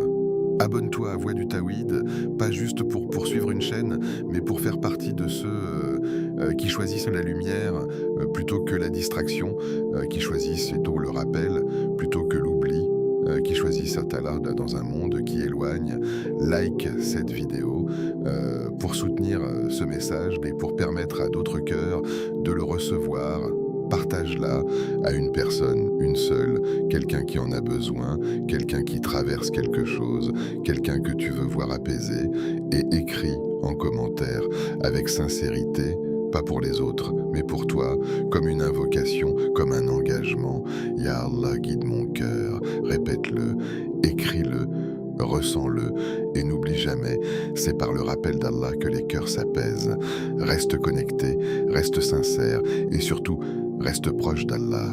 Abonne-toi à Voix du Taoïd, pas juste pour poursuivre une chaîne, mais pour faire partie de ceux qui choisissent la lumière plutôt que la distraction, qui choisissent, et tôt le rappel, plutôt que l'oubli, qui choisissent Atala dans un monde qui éloigne. Like cette vidéo pour soutenir ce message, mais pour permettre à d'autres cœurs de le recevoir. Partage-la à une personne, une seule, quelqu'un qui en a besoin, quelqu'un qui traverse quelque chose, quelqu'un que tu veux voir apaisé, et écris en commentaire avec sincérité, pas pour les autres, mais pour toi, comme une invocation, comme un engagement. Ya Allah, guide mon cœur, répète-le, écris-le, ressens-le, et n'oublie jamais, c'est par le rappel d'Allah que les cœurs s'apaisent. Reste connecté, reste sincère, et surtout, reste proche d'Allah.